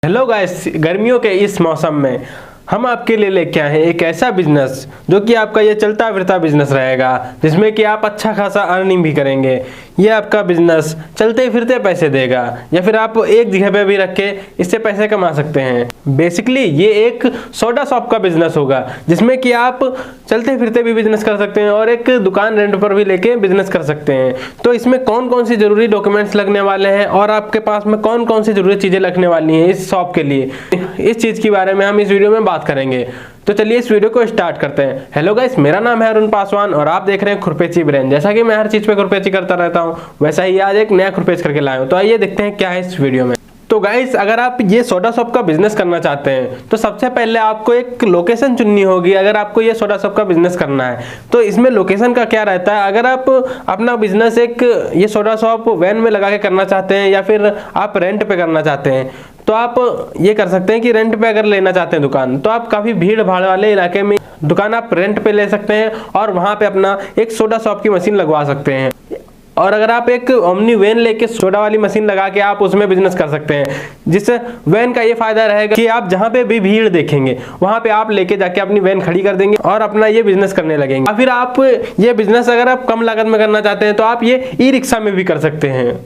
Hello guys, गर्मियों के इस मौसम में हम आपके लिए लेके आए हैं एक ऐसा बिजनेस जो कि आपका ये चलता फिरता बिजनेस रहेगा, जिसमें कि आप अच्छा खासा अर्निंग भी करेंगे। ये आपका बिजनेस चलते फिरते पैसे देगा, या फिर आप एक जगह पे भी रख के इससे पैसे कमा सकते हैं। बेसिकली ये एक सोडा शॉप का बिजनेस होगा, जिसमें कि आप चलते फिरते भी बिजनेस कर सकते हैं और एक दुकान रेंट पर भी लेके बिजनेस कर सकते हैं। तो इसमें कौन कौन सी जरूरी डॉक्यूमेंट्स लगने वाले हैं और आपके पास में कौन कौन सी जरूरी चीजें लगने वाली हैं इस शॉप के लिए, इस चीज के बारे में हम इस वीडियो में बात करेंगे। तो चलिए इस वीडियो को स्टार्ट करते हैं। हेलो गाइस, मेरा नाम है अरुण पासवान और आप देख रहे हैं खुरपेची ब्रेन। जैसा कि मैं हर चीज पे खुरपेची करता रहता हूं, वैसा ही आज एक नया खुरपेच करके लाया हूं। तो आइए देखते हैं क्या है इस वीडियो में। तो गाइस, अगर आप ये सोडा शॉप का बिजनेस करना चाहते हैं तो सबसे पहले आपको एक लोकेशन चुननी होगी। अगर आपको ये सोडा शॉप का बिजनेस करना है तो इसमें लोकेशन का क्या रहता है। अगर आप अपना बिजनेस एक ये सोडा शॉप वैन में लगा के करना चाहते हैं या फिर आप रेंट पे करना चाहते हैं तो आप ये कर सकते हैं कि रेंट पे अगर लेना चाहते हैं दुकान, तो आप काफ़ी भीड़ भाड़ वाले इलाके में दुकान आप रेंट पे ले सकते हैं और वहाँ पे अपना एक सोडा शॉप की मशीन लगवा सकते हैं। और अगर आप एक ओमनी वैन लेके सोडा वाली मशीन लगा के आप उसमें बिजनेस कर सकते हैं, जिससे वैन का ये फायदा रहेगा कि आप जहाँ पे भी भीड़ देखेंगे वहाँ पे आप लेके जाके अपनी वैन खड़ी कर देंगे और अपना ये बिजनेस करने लगेंगे। या फिर आप ये बिजनेस अगर आप कम लागत में करना चाहते हैं तो आप ये ई रिक्शा में भी कर सकते हैं।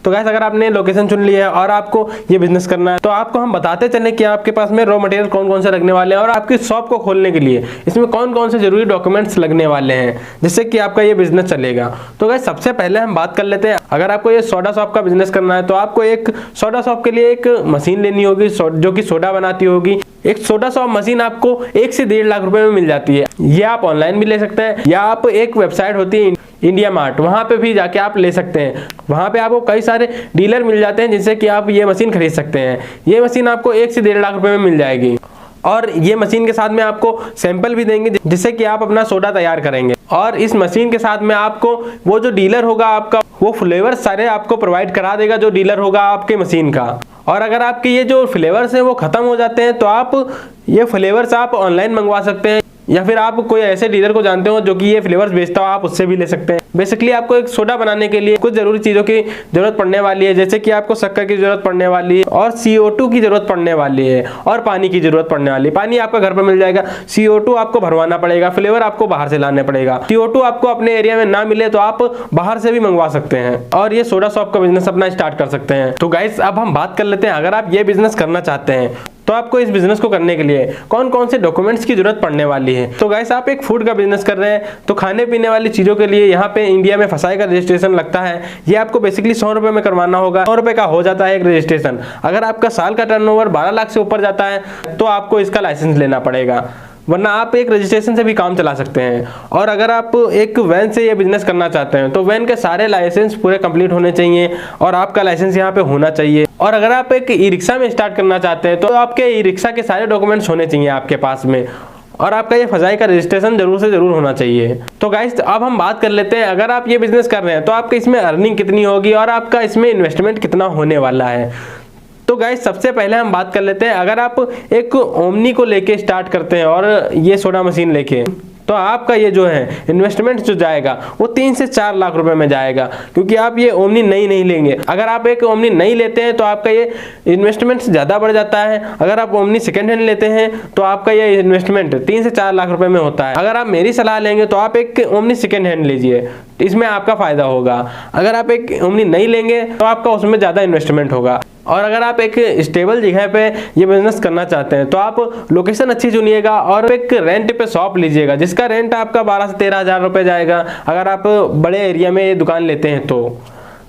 तो गाइस, अगर आपने लोकेशन चुन लिया है और आपको ये बिजनेस करना है तो आपको हम बताते चलें कि आपके पास में रॉ मटेरियल कौन कौन से लगने वाले हैं और आपकी शॉप को खोलने के लिए इसमें कौन कौन से जरूरी डॉक्यूमेंट्स लगने वाले हैं, जिससे कि आपका ये बिजनेस चलेगा। तो गाइस, सबसे पहले हम बात कर लेते हैं। अगर आपको ये सोडा शॉप का बिजनेस करना है तो आपको एक सोडा शॉप के लिए एक मशीन लेनी होगी जो कि सोडा बनाती होगी। एक सोडा शॉप मशीन आपको 1 से 1.5 लाख रुपए में मिल जाती है। ये आप ऑनलाइन भी ले सकते हैं या आप एक वेबसाइट होती है इंडिया मार्ट, वहां पे भी जाके आप ले सकते हैं। वहां पे आपको कई सारे डीलर मिल जाते हैं जिनसे कि आप ये मशीन खरीद सकते हैं। ये मशीन आपको 1 से 1.5 लाख रुपए में मिल जाएगी और ये मशीन के साथ में आपको सैंपल भी देंगे जिससे कि आप अपना सोडा तैयार करेंगे। और इस मशीन के साथ में आपको वो जो डीलर होगा आपका, वो फ्लेवर सारे आपको प्रोवाइड करा देगा जो डीलर होगा आपके मशीन का। और अगर आपके ये जो फ्लेवर्स हैं वो खत्म हो जाते हैं तो आप ये फ्लेवर्स आप ऑनलाइन मंगवा सकते हैं, या फिर आप कोई ऐसे डीलर को जानते हो जो कि ये फ्लेवर्स बेचता हो, आप उससे भी ले सकते हैं। बेसिकली आपको एक सोडा बनाने के लिए कुछ जरूरी चीजों की जरूरत पड़ने वाली है, जैसे कि आपको शक्कर की जरूरत पड़ने वाली है और CO2 की जरूरत पड़ने वाली है और पानी की जरूरत पड़ने वाली है। पानी आपका घर पर मिल जाएगा, CO2 आपको भरवाना पड़ेगा, फ्लेवर आपको बाहर से लाने पड़ेगा। CO2 आपको अपने एरिया में ना मिले तो आप बाहर से भी मंगवा सकते हैं और ये सोडा शॉप का बिजनेस अपना स्टार्ट कर सकते हैं। तो गाइस, अब हम बात कर लेते हैं, अगर आप ये बिजनेस करना चाहते हैं तो आपको इस बिजनेस को करने के लिए कौन कौन से डॉक्यूमेंट्स की जरूरत पड़ने वाली है। तो गाइस, आप एक फूड का बिजनेस कर रहे हैं तो खाने पीने वाली चीजों के लिए यहाँ पे इंडिया में फसाई का रजिस्ट्रेशन लगता है। ये आपको बेसिकली 100 रुपए में करवाना होगा। 100 रुपए का हो जाता है एक रजिस्ट्रेशन। अगर आपका साल का टर्नओवर 12 लाख से ऊपर जाता है तो आपको इसका लाइसेंस लेना पड़ेगा, वरना आप एक रजिस्ट्रेशन से भी काम चला सकते हैं। और अगर आप एक वैन से ये बिजनेस करना चाहते हैं तो वैन के सारे लाइसेंस पूरे कंप्लीट होने चाहिए और आपका लाइसेंस यहाँ पे होना चाहिए। और अगर आप एक ई रिक्शा में स्टार्ट करना चाहते हैं तो आपके ई रिक्शा के सारे डॉक्यूमेंट्स होने चाहिए आपके पास में, और आपका ये फसाई का रजिस्ट्रेशन जरूर से जरूर होना चाहिए। तो गाइस, अब हम बात कर लेते हैं, अगर आप ये बिजनेस कर रहे हैं तो आपके इसमें अर्निंग कितनी होगी और आपका इसमें इन्वेस्टमेंट कितना होने वाला है। तो गाइस, सबसे पहले हम बात कर लेते हैं, अगर आप एक ओमनी को लेके स्टार्ट करते हैं और ये सोडा मशीन लेके, तो आपका ये जो है इन्वेस्टमेंट जो जाएगा वो 3 से 4 लाख रुपए में जाएगा, क्योंकि आप ये ओमनी नई नहीं लेंगे। अगर आप एक ओमनी नई लेते हैं तो आपका ये इन्वेस्टमेंट ज़्यादा बढ़ जाता है। अगर आप ओमनी सेकेंड हैंड लेते हैं तो आपका ये इन्वेस्टमेंट 3 से 4 लाख रुपए में होता है। अगर आप मेरी सलाह लेंगे तो आप एक ओमनी सेकेंड हैंड लीजिए, इसमें आपका फायदा होगा। अगर आप एक ओमनी नहीं लेंगे तो आपका उसमें ज़्यादा इन्वेस्टमेंट होगा। और अगर आप एक स्टेबल जगह पे ये बिजनेस करना चाहते हैं तो आप लोकेशन अच्छी चुनिएगा और एक रेंट पे शॉप लीजिएगा, जिसका रेंट आपका 12 से 13 हज़ार रुपये जाएगा अगर आप बड़े एरिया में ये दुकान लेते हैं। तो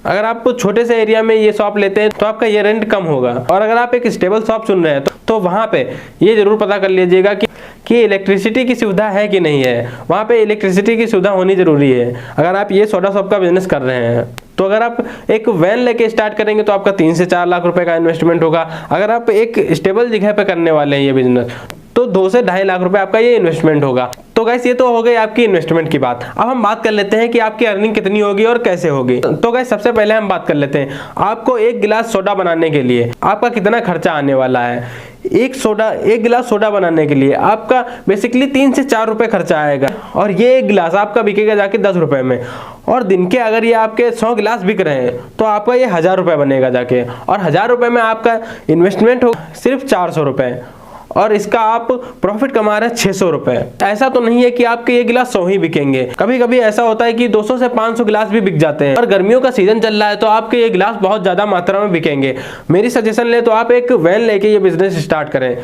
अगर आप छोटे से एरिया में ये शॉप लेते हैं तो आपका ये रेंट कम होगा। और अगर आप एक स्टेबल शॉप चुन रहे हैं तो वहाँ पे ये जरूर पता कर लीजिएगा कि इलेक्ट्रिसिटी की सुविधा है कि नहीं है। वहाँ पे इलेक्ट्रिसिटी की सुविधा होनी जरूरी है अगर आप ये सोडा शॉप का बिजनेस कर रहे हैं। तो अगर आप एक वैन लेके स्टार्ट करेंगे तो आपका 3 से 4 लाख रुपए का इन्वेस्टमेंट होगा। अगर आप एक स्टेबल जगह पे करने वाले हैं ये बिजनेस तो 2 से 2.5 लाख रुपए आपका ये इन्वेस्टमेंट होगा। तो गाइस ये तो हो गई आपकी इन्वेस्टमेंट की बात। अब हम बात कर लेते हैं कि आपकी अर्निंग कितनी होगी और कैसे होगी। तो गाइस सबसे पहले हम बात कर लेते हैं आपको 1 गिलास सोडा बनाने के लिए आपका कितना खर्चा आने वाला है। एक गिलास सोडा बनाने के लिए आपका बेसिकली 3 से 4 रुपए खर्चा आएगा और ये 1 गिलास आपका बिकेगा जाके 10 रुपए में। और दिन के अगर ये आपके 100 गिलास बिक रहे हैं तो आपका ये 1000 रुपए बनेगा जाके, और 1000 रुपए में आपका इन्वेस्टमेंट हो सिर्फ 400 रुपए और इसका आप प्रॉफिट कमा रहे हैं 600 रुपए। ऐसा तो नहीं है कि आपके ये गिलास 100 ही बिकेंगे, कभी कभी ऐसा होता है कि 200 से 500 गिलास भी बिक जाते हैं। और गर्मियों का सीजन चल रहा है तो आपके ये गिलास बहुत ज्यादा मात्रा में बिकेंगे। मेरी सजेशन ले तो आप एक वैन लेके ये बिजनेस स्टार्ट करें,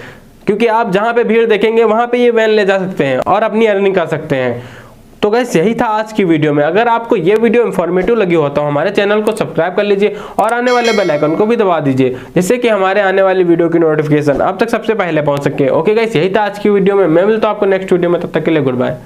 क्योंकि आप जहां पे भीड़ देखेंगे वहां पे ये वैन ले जा सकते हैं और अपनी अर्निंग कर सकते हैं। तो गाइस यही था आज की वीडियो में। अगर आपको ये वीडियो इन्फॉर्मेटिव लगी हो तो हमारे चैनल को सब्सक्राइब कर लीजिए और आने वाले बेल आइकन को भी दबा दीजिए, जिससे कि हमारे आने वाली वीडियो की नोटिफिकेशन आप तक सबसे पहले पहुंच सके। ओके गाइस, यही था आज की वीडियो में। मैं मिलता हूं आपको नेक्स्ट वीडियो में, तब तक के लिए गुड बाय।